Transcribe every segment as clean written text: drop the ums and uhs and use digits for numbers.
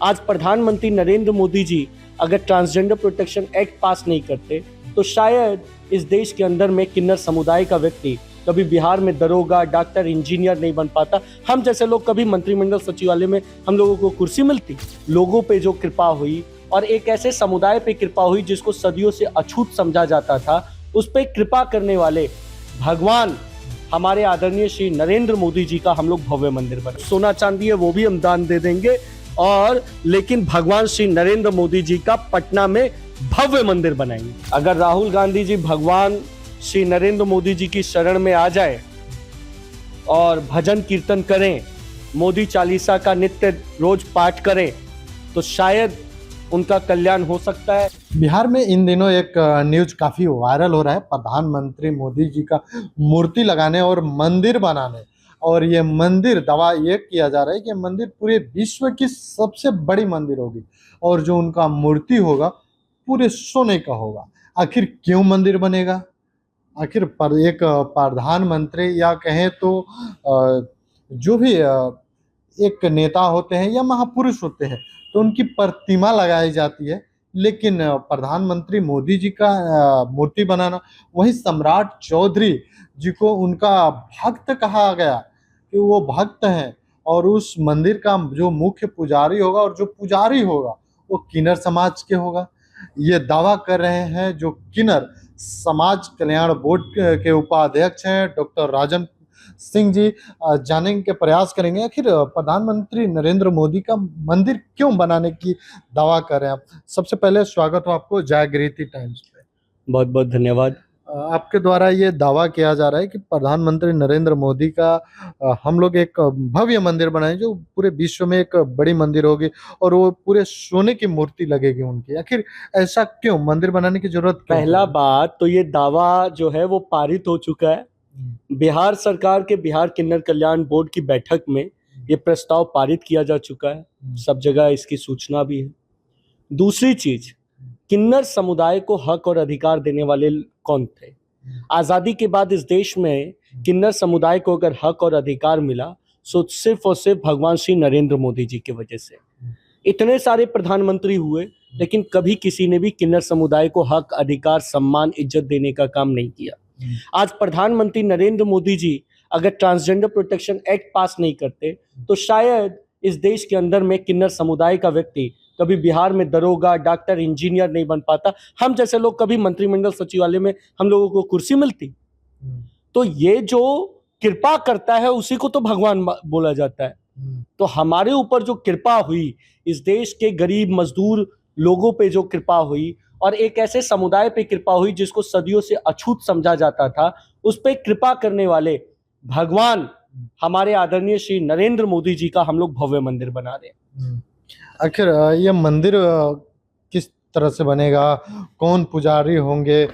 आज प्रधानमंत्री नरेंद्र मोदी जी अगर ट्रांसजेंडर प्रोटेक्शन एक्ट पास नहीं करते तो शायद इस देश के अंदर में किन्नर समुदाय का व्यक्ति कभी बिहार में दरोगा, डॉक्टर, इंजीनियर नहीं बन पाता। हम जैसे लोग कभी मंत्रिमंडल सचिवालय में हम लोगों को कुर्सी मिलती। लोगों पे जो कृपा हुई और एक ऐसे समुदाय पे कृपा हुई जिसको सदियों से अछूत समझा जाता था, उस पे कृपा करने वाले भगवान हमारे आदरणीय श्री नरेंद्र मोदी जी का हम लोग भव्य मंदिर बना। सोना चांदी है वो भी हम दान दे देंगे, और लेकिन भगवान श्री नरेंद्र मोदी जी का पटना में भव्य मंदिर बनाएंगे। अगर राहुल गांधी जी भगवान श्री नरेंद्र मोदी जी की शरण में आ जाए और भजन कीर्तन करें, मोदी चालीसा का नित्य रोज पाठ करें, तो शायद उनका कल्याण हो सकता है। बिहार में इन दिनों एक न्यूज काफी वायरल हो रहा है, प्रधानमंत्री मोदी जी का मूर्ति लगाने और मंदिर बनाने। और ये मंदिर दावा ये किया जा रहा है कि मंदिर पूरे विश्व की सबसे बड़ी मंदिर होगी और जो उनका मूर्ति होगा पूरे सोने का होगा। आखिर क्यों मंदिर बनेगा? आखिर पर एक प्रधानमंत्री या कहें तो जो भी एक नेता होते हैं या महापुरुष होते हैं तो उनकी प्रतिमा लगाई जाती है, लेकिन प्रधानमंत्री मोदी जी का मूर्ति बनाना, वही सम्राट चौधरी जी को उनका भक्त कहा गया कि वो भक्त हैं, और उस मंदिर का जो मुख्य पुजारी होगा और जो पुजारी होगा वो किन्नर समाज के होगा। ये दावा कर रहे हैं जो किन्नर समाज कल्याण बोर्ड के उपाध्यक्ष हैं डॉक्टर राजन सिंह जी। जानने के प्रयास करेंगे आखिर प्रधानमंत्री नरेंद्र मोदी का मंदिर क्यों बनाने की दावा कर रहे हैं आप। सबसे पहले स्वागत हो आपको जागृति टाइम्स पे। बहुत बहुत धन्यवाद। आपके द्वारा ये दावा किया जा रहा है कि प्रधानमंत्री नरेंद्र मोदी का हम लोग एक भव्य मंदिर बनाए जो पूरे विश्व में एक बड़ी मंदिर होगी और वो पूरे सोने की मूर्ति लगेगी उनकी। आखिर ऐसा क्यों मंदिर बनाने की जरूरत क्यों? पहला बात तो ये दावा जो है वो पारित हो चुका है। बिहार सरकार के बिहार किन्नर कल्याण बोर्ड की बैठक में ये प्रस्ताव पारित किया जा चुका है, सब जगह इसकी सूचना भी है। दूसरी चीज, किन्नर समुदाय को हक और अधिकार देने वाले कौन थे? आजादी के बाद इस देश में किन्नर समुदाय को अगर हक और अधिकार मिला तो सिर्फ और सिर्फ भगवान श्री नरेंद्र मोदी जी की वजह से। इतने सारे प्रधानमंत्री हुए लेकिन कभी किसी ने भी किन्नर समुदाय को हक, अधिकार, सम्मान, इज्जत देने का काम नहीं किया। आज प्रधानमंत्री नरेंद्र मोदी जी अगर ट्रांसजेंडर प्रोटेक्शन एक्ट पास नहीं करते तो शायद इस देश के अंदर में किन्नर समुदाय का व्यक्ति कभी बिहार में दरोगा, डॉक्टर, इंजीनियर नहीं बन पाता। हम जैसे लोग कभी मंत्रिमंडल सचिवालय में हम लोगों को कुर्सी मिलती। तो ये जो कृपा करता है उसी को तो भगवान बोला जाता है। तो हमारे ऊपर जो कृपा हुई, इस देश के गरीब मजदूर लोगों पे जो कृपा हुई और एक ऐसे समुदाय पे कृपा हुई जिसको सदियों से अछूत समझा जाता था, उस पे कृपा करने वाले भगवान हमारे आदरणीय श्री नरेंद्र मोदी जी का हम लोग भव्य मंदिर बना रहे हैं। आखिर ये मंदिर किस तरह से बनेगा? कौन पुजारी होंगे?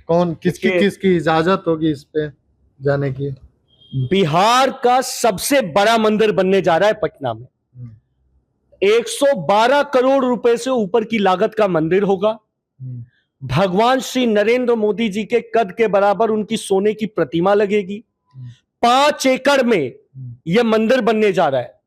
कौन किसकी इजाजत होगी इस पे जाने की? बिहार का सबसे बड़ा मंदिर बनने जा रहा है पटना में। 112 करोड़ रुपए से ऊपर की लागत का मंदिर होगा। भगवान श्री नरेंद्र मोदी जी के कद के बराबर उनकी सोने की प्रतिमा लगेगी। 5 एकड़ में यह मंदिर बनने जा रहा है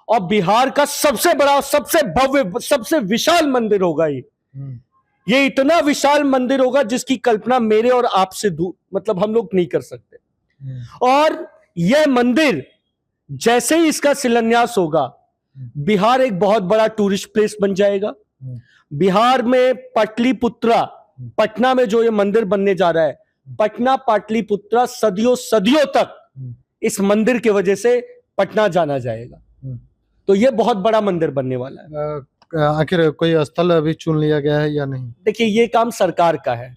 और बिहार का सबसे बड़ा, सबसे भव्य, सबसे विशाल मंदिर होगा ये इतना विशाल मंदिर होगा जिसकी कल्पना मेरे और आपसे दूर, मतलब हम लोग नहीं कर सकते। और यह मंदिर जैसे ही इसका शिलान्यास होगा, बिहार एक बहुत बड़ा टूरिस्ट प्लेस बन जाएगा। बिहार में पाटलिपुत्रा, पटना में जो ये मंदिर बनने जा रहा है, पटना पाटलिपुत्रा सदियों सदियों तक इस मंदिर की वजह से पटना जाना जाएगा। तो ये बहुत बड़ा मंदिर बनने वाला है। आखिर कोई स्थल अभी चुन लिया गया है या नहीं? देखिए, ये काम सरकार का है।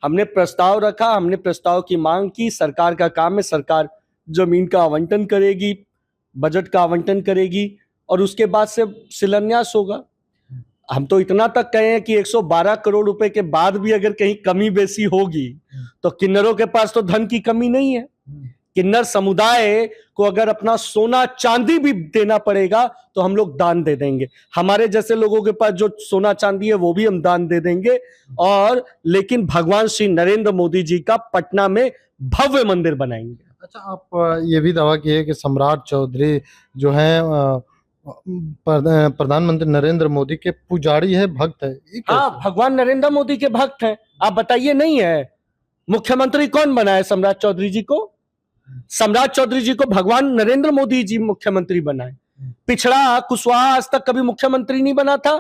हमने प्रस्ताव रखा, हमने प्रस्ताव की मांग की, सरकार का काम है। सरकार जमीन का आवंटन करेगी, बजट का आवंटन करेगी और उसके बाद से शिलान्यास होगा। हम तो इतना तक कहे हैं कि 112 करोड़ रुपए के बाद भी अगर कहीं कमी बेसी होगी तो किन्नरों के पास तो धन की कमी नहीं है। किन्नर समुदाय को अगर अपना सोना चांदी भी देना पड़ेगा तो हम लोग दान दे देंगे। हमारे जैसे लोगों के पास जो सोना चांदी है वो भी हम दान दे देंगे। और लेकिन भगवान श्री नरेंद्र मोदी जी का पटना में भव्य मंदिर बनाएंगे। अच्छा, आप ये भी दावा किए कि सम्राट चौधरी जो है प्रधानमंत्री नरेंद्र मोदी के पुजारी है, भक्त है, ये हाँ, कैसे? भगवान नरेंद्र मोदी के भक्त हैं। आप बताइए, नहीं है? मुख्यमंत्री कौन बनाया सम्राट चौधरी जी को? सम्राट चौधरी जी को भगवान नरेंद्र मोदी जी मुख्यमंत्री बनाए। पिछड़ा कुशवाहा आज तक कभी मुख्यमंत्री नहीं बना था।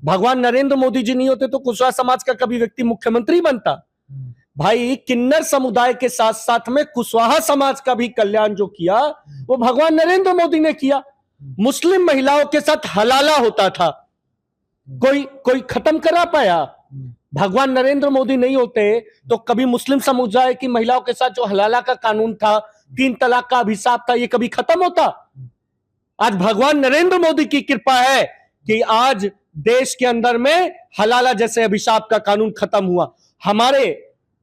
भगवान नरेंद्र मोदी जी नहीं होते तो कुशवाहा समाज का कभी व्यक्ति मुख्यमंत्री बनता? भाई, किन्नर समुदाय के साथ साथ में कुशवाहा समाज का भी कल्याण जो किया वो भगवान नरेंद्र मोदी ने किया। मुस्लिम महिलाओं के साथ हलाला होता था, कोई खत्म करा पाया? भगवान नरेंद्र मोदी नहीं होते तो कभी मुस्लिम समुदाय की महिलाओं के साथ जो हलाला का कानून था, 3 तलाक का अभिशाप था, ये कभी खत्म होता? आज भगवान नरेंद्र मोदी की कृपा है कि आज देश के अंदर में हलाला जैसे अभिशाप का कानून खत्म हुआ। हमारे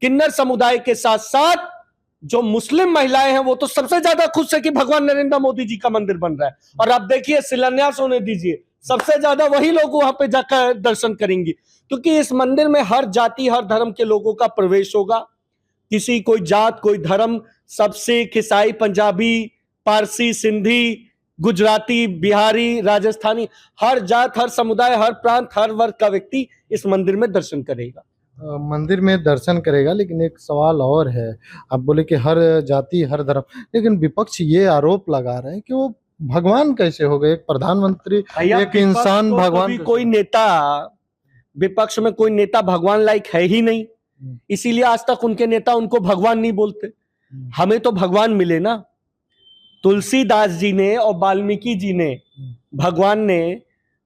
किन्नर समुदाय के साथ साथ जो मुस्लिम महिलाएं हैं वो तो सबसे ज्यादा खुश है कि भगवान नरेंद्र मोदी जी का मंदिर बन रहा है। और आप देखिए, शिलान्यास होने दीजिए, सबसे ज्यादा वही लोग वहां पे जाकर दर्शन करेंगे, क्योंकि इस मंदिर में हर जाति हर धर्म के लोगों का प्रवेश होगा। किसी कोई जात कोई धर्म, सब सिख ईसाई पंजाबी पारसी सिंधी गुजराती बिहारी राजस्थानी, हर जात हर समुदाय हर प्रांत हर वर्ग का व्यक्ति इस मंदिर में दर्शन करेगा। मंदिर में दर्शन करेगा, लेकिन एक सवाल और है। आप बोले कि हर जाति हर धर्म, लेकिन विपक्ष ये आरोप लगा रहे हैं कि वो भगवान कैसे हो गए? एक प्रधानमंत्री, भैया, एक इंसान विपक्ष को भगवान कभी कैसे? कोई नेता, विपक्ष में कोई नेता भगवान लायक है ही नहीं, इसीलिए आज तक उनके नेता उनको भगवान नहीं बोलते। हमें तो भगवान मिले ना। तुलसीदास जी ने और वाल्मीकि जी ने, भगवान ने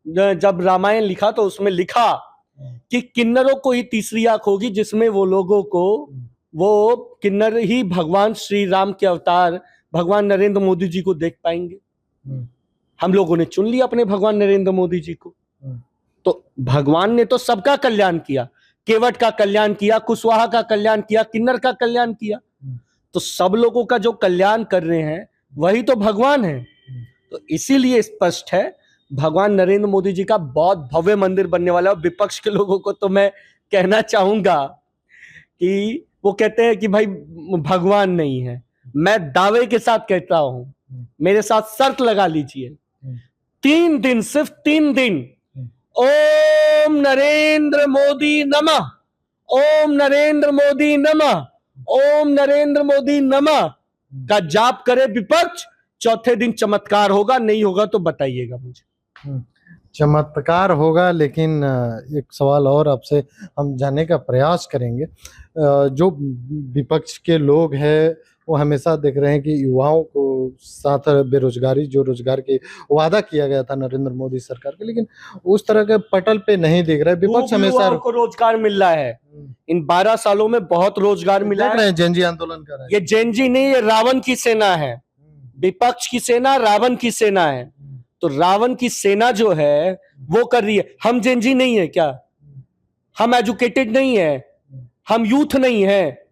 जब रामायण लिखा तो उसमें लिखा कि किन्नरों को ही तीसरी आंख होगी, जिसमें वो लोगों को वो किन्नर ही भगवान श्री राम के अवतार भगवान नरेंद्र मोदी जी को देख पाएंगे। हम लोगों ने चुन लिया अपने भगवान नरेंद्र मोदी जी को। तो भगवान ने तो सबका कल्याण किया, केवट का कल्याण किया, कुशवाहा का कल्याण किया, किन्नर का कल्याण किया। तो सब लोगों का जो कल्याण कर रहे हैं वही तो भगवान है। तो इसीलिए स्पष्ट है भगवान नरेंद्र मोदी जी का बहुत भव्य मंदिर बनने वाला है। विपक्ष के लोगों को तो मैं कहना चाहूंगा कि वो कहते हैं कि भाई भगवान नहीं है। मैं दावे के साथ कहता हूं, मेरे साथ शर्त लगा लीजिए, 3 दिन, सिर्फ 3 दिन, ओम नरेंद्र मोदी नमः, ओम नरेंद्र मोदी नमः, ओम नरेंद्र मोदी नमः का जाप करे विपक्ष, चौथे दिन चमत्कार होगा। नहीं होगा तो बताइएगा मुझे। चमत्कार होगा, लेकिन एक सवाल और आपसे हम जानने का प्रयास करेंगे। जो विपक्ष के लोग हैं वो हमेशा देख रहे हैं कि युवाओं को साथ बेरोजगारी, जो रोजगार के वादा किया गया था नरेंद्र मोदी सरकार के, लेकिन उस तरह के पटल पे नहीं दिख रहा है। विपक्ष हमेशा युवाओं को रोजगार मिल रहा है। इन 12 सालों में बहुत रोजगार मिला देख है। रहे हैं जेनजी आंदोलन कर रहे हैं। ये जेनजी नहीं, ये रावण की सेना है। विपक्ष की सेना रावण की सेना है। तो रावण की सेना जो है वो कर रही है। हम जेनजी नहीं है क्या? हम एजुकेटेड नहीं है, हम यूथ नहीं है।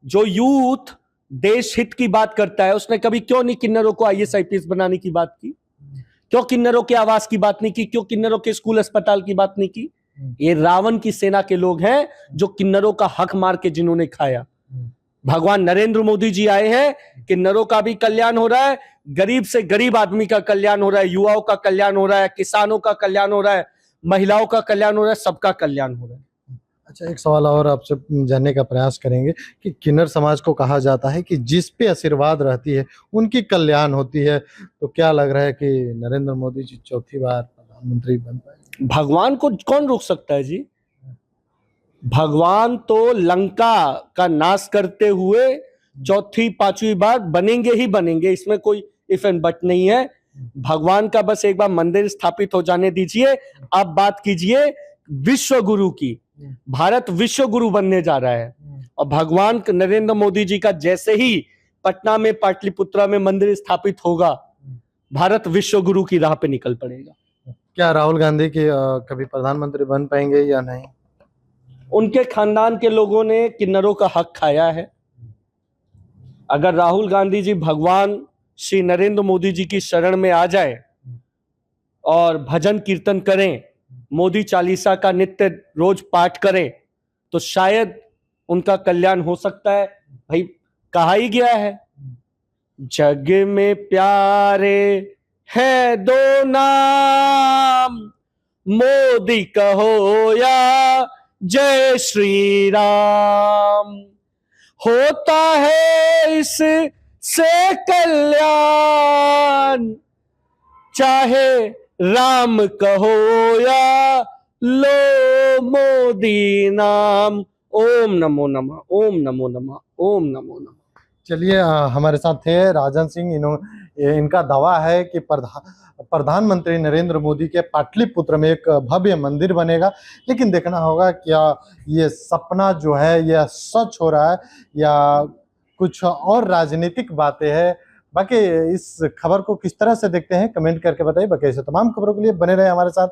जो यूथ देश हित की बात करता है उसने कभी क्यों नहीं किन्नरों को IAS IPS बनाने की बात की? क्यों किन्नरों के आवास की बात नहीं की? क्यों किन्नरों के स्कूल अस्पताल की बात नहीं की? ये रावण की सेना के लोग हैं जो किन्नरों का हक मार के जिन्होंने खाया। भगवान नरेंद्र मोदी जी आए हैं, किन्नरों का भी कल्याण हो रहा है, गरीब से गरीब आदमी का कल्याण हो रहा है, युवाओं का कल्याण हो रहा है, किसानों का कल्याण हो रहा है, महिलाओं का कल्याण हो रहा है, सबका कल्याण हो रहा है। अच्छा, एक सवाल और आपसे जानने का प्रयास करेंगे कि किन्नर समाज को कहा जाता है कि जिस पे आशीर्वाद रहती है उनकी कल्याण होती है। तो क्या लग रहा है कि नरेंद्र मोदी जी चौथी बार प्रधानमंत्री बन पाए? भगवान को कौन रोक सकता है जी? भगवान तो लंका का नाश करते हुए चौथी पांचवी बार बनेंगे ही बनेंगे, इसमें कोई इफ एंड बट नहीं है। भगवान का बस एक बार मंदिर स्थापित हो जाने दीजिए। अब बात कीजिए विश्व गुरु की। भारत विश्व गुरु बनने जा रहा है और भगवान नरेंद्र मोदी जी का जैसे ही पटना में पाटलिपुत्रा में मंदिर स्थापित होगा, भारत विश्व गुरु की राह पे निकल पड़ेगा। क्या राहुल गांधी के कभी प्रधानमंत्री बन पाएंगे या नहीं? उनके खानदान के लोगों ने किन्नरों का हक खाया है। अगर राहुल गांधी जी भगवान श्री नरेंद्र मोदी जी की शरण में आ जाए और भजन कीर्तन करें, मोदी चालीसा का नित्य रोज पाठ करें, तो शायद उनका कल्याण हो सकता है। भाई, कहा ही गया है, जग में प्यारे है दो नाम, मोदी कहो या जय श्री राम। होता है इससे कल्याण, चाहे राम कहो या लो मोदी नाम। ओम नमो नमः, ओम नमो नमः, ओम नमो नमः। चलिए, हमारे साथ थे राजन सिंह। इनका दावा है कि प्रधानमंत्री नरेंद्र मोदी के पाटलिपुत्र में एक भव्य मंदिर बनेगा, लेकिन देखना होगा क्या ये सपना जो है यह सच हो रहा है या कुछ और राजनीतिक बातें हैं। बाकी इस खबर को किस तरह से देखते हैं कमेंट करके बताइए। बाकी ऐसे तमाम खबरों के लिए बने रहे हमारे साथ।